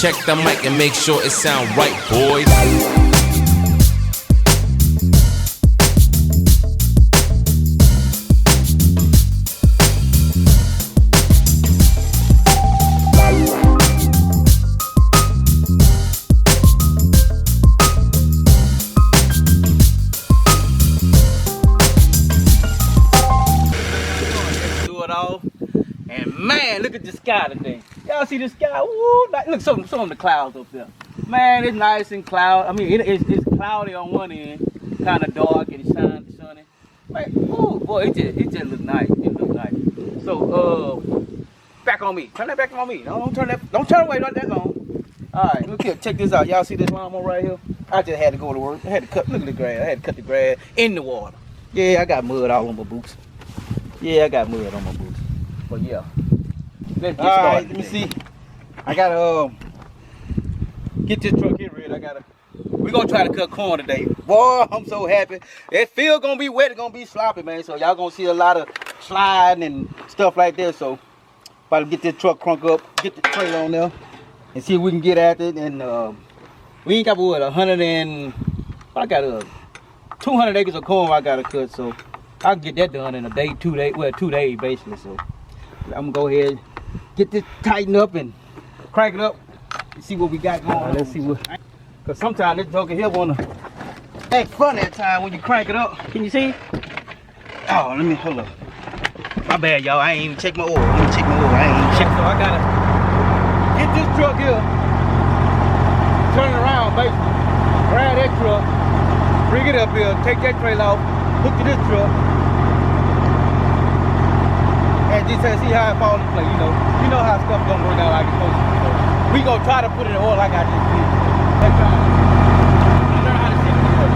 check the mic and make sure it sound right, boys. And man, look at the sky today. Y'all see the sky? Woo, like, look, some of the clouds up there. Man, it's nice and cloud. I mean, it's cloudy on one end, kind of dark and sunny. Man, oh boy, it just look nice. It look nice. So back on me. Turn that back on me. Don't turn away not that long. All right, look here. Check this out. Y'all see this lawnmower right here? I just had to go to work. I had to cut. Look at the grass. I had to cut the grass in the water. Yeah, I got mud all on my boots. Yeah, I got mud on my boots. But yeah, let's get started. All right, let me see. I gotta get this truck here ready. We're gonna try to cut corn today. Boy, I'm so happy. It's still gonna be wet, it's gonna be sloppy, man. So y'all gonna see a lot of sliding and stuff like that. So about to get this truck crunk up, get the trailer on there, and see if we can get at it. And we ain't got what, 200 acres of corn I gotta cut. So I can get that done in a day, 2 days, well, 2 days basically. So I'm gonna go ahead, get this tightened up and crank it up and see what we got going on. Let's see what, cause sometimes this joker here wanna act fun that time when you crank it up. Can you see? Oh, let me, hold up. My bad, y'all, I ain't even check my oil. Let me check my oil, I ain't even check. So I gotta get this truck here, turn it around basically, grab that truck, bring it up here, take that trailer off, hook to this truck, and just see how it falls in place. You know how stuff don't work out like it's supposed to. So we gonna try to put it in oil like I just did. Let's try. Learn how to sit in the truck.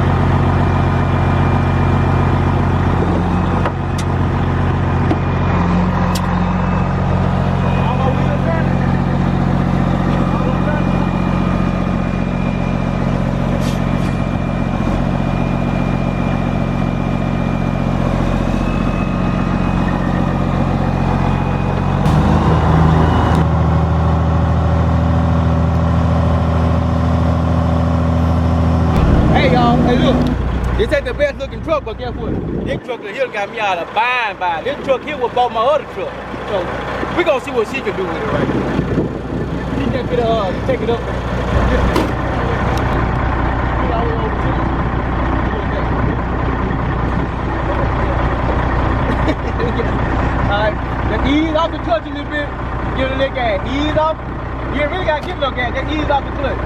Hey look, this ain't the best looking truck, but guess what? This truck here got me out of bind. This truck here was bought my other truck. So we gonna see what she can do with it right here. She can take it up. Alright, just ease off the clutch a little bit, give it a little gas. Ease off. You really gotta give it a little gas, just ease off the clutch.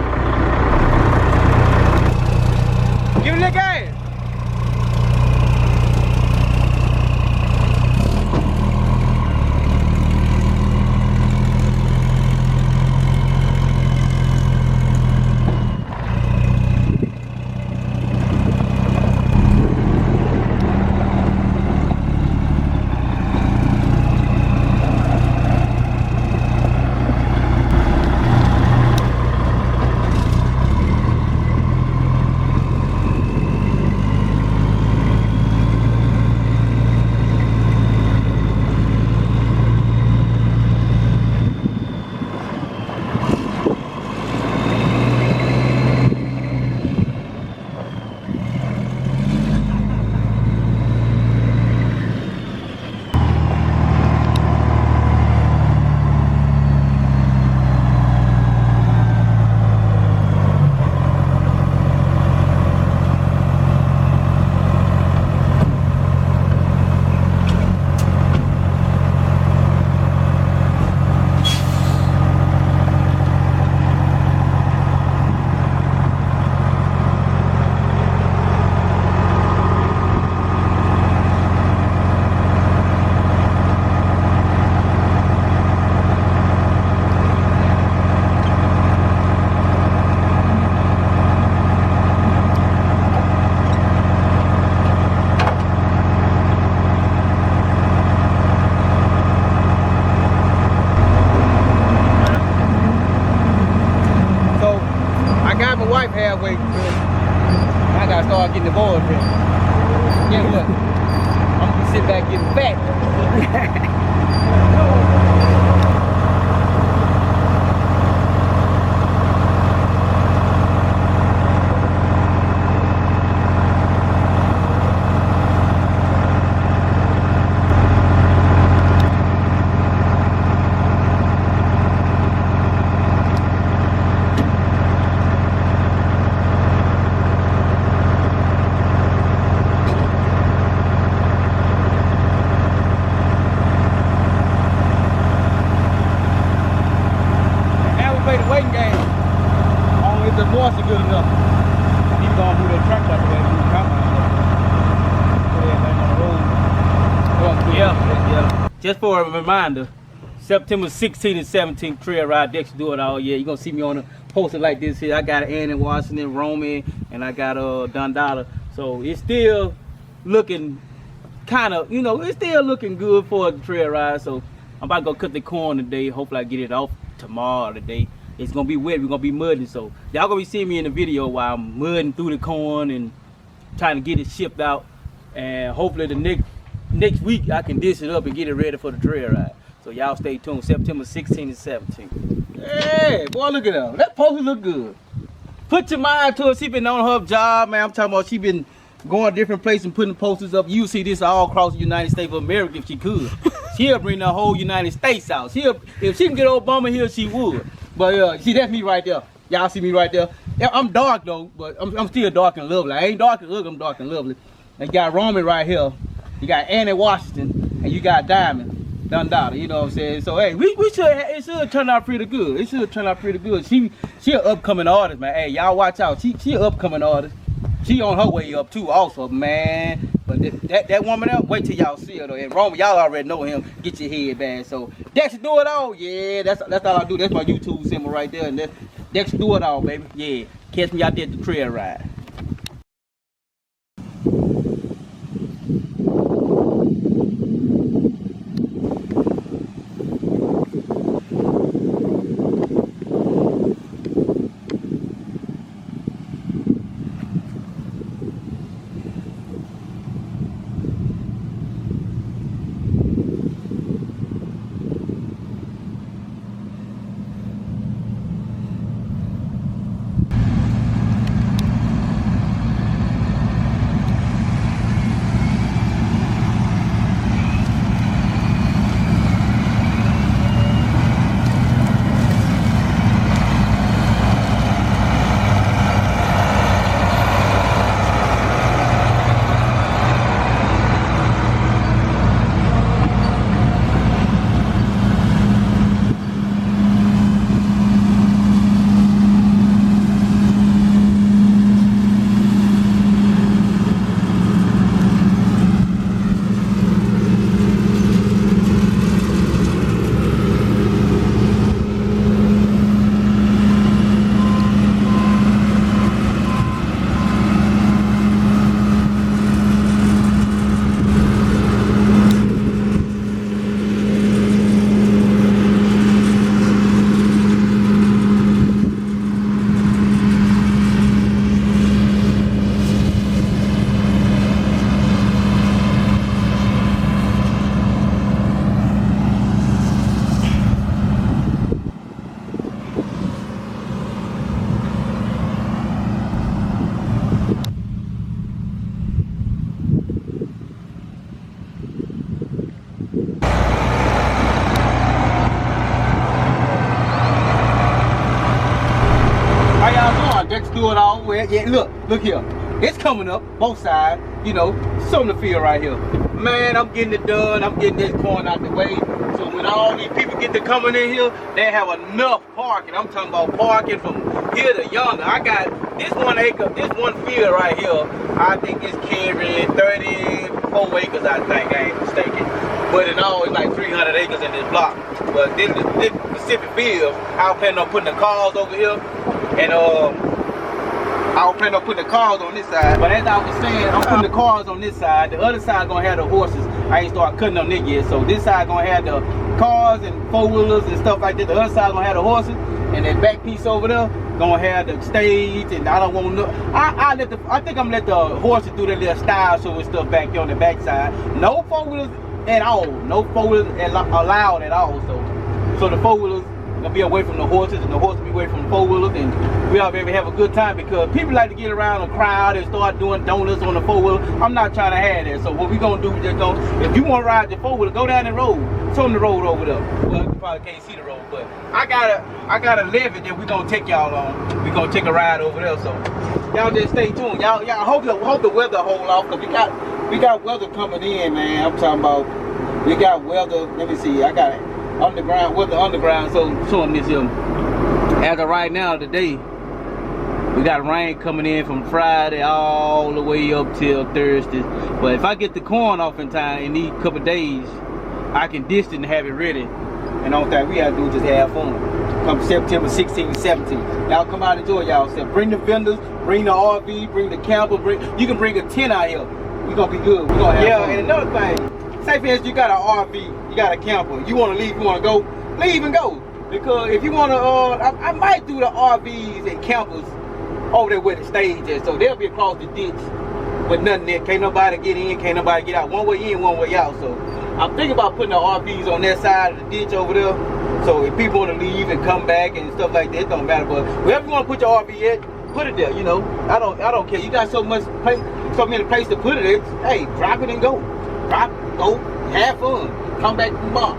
Give it a little gas. Halfway through, I gotta start getting the board ready. Yeah, look, I'm gonna sit back getting fat. moisture good enough. He's gonna move that tractor out the way, move the combine up. Put everything on the road. Yeah. Just for a reminder, September 16th and 17th trail ride, Dexter doitall. Yeah, you're gonna see me on a poster like this here. I got Ann in Washington, Roman, and I got Dundada. So it's still looking kind of, you know, it's still looking good for the trail ride. So I'm about to go cut the corn today. Hopefully I get it off tomorrow or today. It's gonna be wet, we're gonna be mudding. So y'all gonna be seeing me in the video while I'm mudding through the corn and trying to get it shipped out. And hopefully the next week I can dish it up and get it ready for the trail ride. So y'all stay tuned, September 16th and 17th. Hey, boy, look at that. That poster look good. Put your mind to it. She been on her job, man. I'm talking about she been going different places and putting posters up. You see this all across the United States of America if she could. She'll bring the whole United States out. If she can get Obama here, she would. But see, that's me right there. Y'all see me right there. Yeah, I'm dark though, but I'm still dark and lovely. I ain't dark and ugly, I'm dark and lovely. And you got Roman right here. You got Annie Washington, and you got Diamond. Dundada, you know what I'm saying? So hey, it should turn out pretty good. It should turn out pretty good. She an upcoming artist, man. Hey, y'all watch out. She an upcoming artist. She on her way up too, also, man. But that woman up, wait till y'all see her though. And Roman, y'all already know him. Get your head bad. So Dexter doitall, yeah, that's all I do. That's my YouTube symbol right there, and that's Dexter doitall, baby. Yeah, catch me out there at the trail ride. Dexter doitall. Well, yeah, look here. It's coming up, both sides, you know, something to feel right here. Man, I'm getting it done. I'm getting this corn out the way. So when all these people get to coming in here, they have enough parking. I'm talking about parking from here to yonder. I got this 1 acre, this one field right here. I think it's carrying 34 acres, I think, I ain't mistaken. But in all, it's like 300 acres in this block. But this Mississippi field, I was planning on putting the cars over here. And I was planning on putting the cars on this side, but as I was saying, I'm putting the cars on this side. The other side gonna have the horses. I ain't started cutting on it yet, so this side gonna have the cars and four-wheelers and stuff like that. The other side gonna have the horses, and that back piece over there gonna have the stage. And I don't want no. I think I'm gonna let the horses do their little style show and stuff back there on the back side. No four-wheelers at all. No four-wheelers allowed at all. So the four-wheelers gonna be away from the horses, and the horses be away from the four-wheelers, and we all baby have a good time, because people like to get around a crowd and start doing donuts on the four-wheeler. I'm not trying to have that. So what we gonna do, we just go, if you wanna ride the four-wheeler, go down the road. Show them the road over there. Well, you probably can't see the road, but I got a levee that we gonna take y'all on. We gonna take a ride over there, so y'all just stay tuned. Y'all hope the weather hold off, because we got weather coming in, man. I'm talking about, we got weather. Let me see, I got it. Underground, so show them this here. As of right now, today, We got rain coming in from Friday all the way up till Thursday. But if I get the corn off in time in these couple of days, I can dish it and have it ready. And the only thing we gotta do is just have fun. Come September 16, 17. Y'all come out and enjoy y'allself. Bring the vendors, bring the RV, bring the camper, you can bring a tent out here. We gonna be good. We gonna have fun. And another thing, say for instance you got an RV, you got a camper, you wanna leave, you wanna go, leave and go. Because if you wanna, I might do the RVs and campers over there where the stage is, so they'll be across the ditch with nothing there. Can't nobody get in, can't nobody get out. One way in, one way out. So I'm thinking about putting the RVs on that side of the ditch over there. So if people want to leave and come back and stuff like that, it don't matter. But wherever you want to put your RV at, put it there. You know, I don't care. You got so many places to put it. Hey, drop it and go. Drop, go, have fun, come back tomorrow.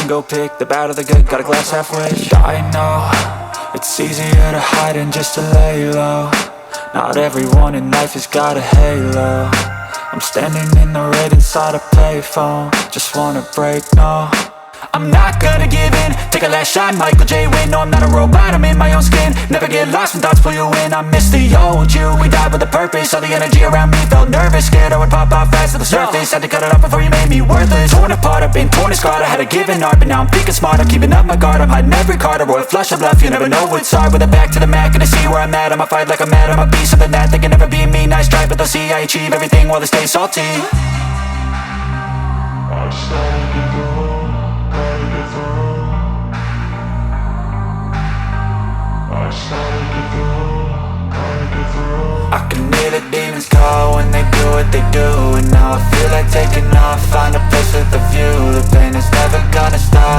Go pick the bad or the good, got a glass halfway. I know it's easier to hide than just to lay low. Not everyone in life has got a halo. I'm standing in the red inside a payphone. Just wanna break, no, I'm not gonna give in. Take a last shot, Michael J. Win. No, I'm not a robot, I'm in my own skin. Never get lost when thoughts pull you in. I miss the old you, we died with a purpose. All the energy around me felt nervous. Scared I would pop out fast to the surface. Had to cut it off before you made me worthless. Torn apart, I've been torn and scarred. I had a given art, but now I'm thinking smart. I'm keeping up my guard, I'm hiding every card. A royal flush of love, you never know what's hard. With a back to the mat, gonna see where I'm at. I'ma fight like I'm mad, I'ma be something that they can never be me. Nice try, but they'll see I achieve everything while they stay salty. I can hear the demons call when they do what they do. And now I feel like taking off, find a place with a view. The pain is never gonna stop.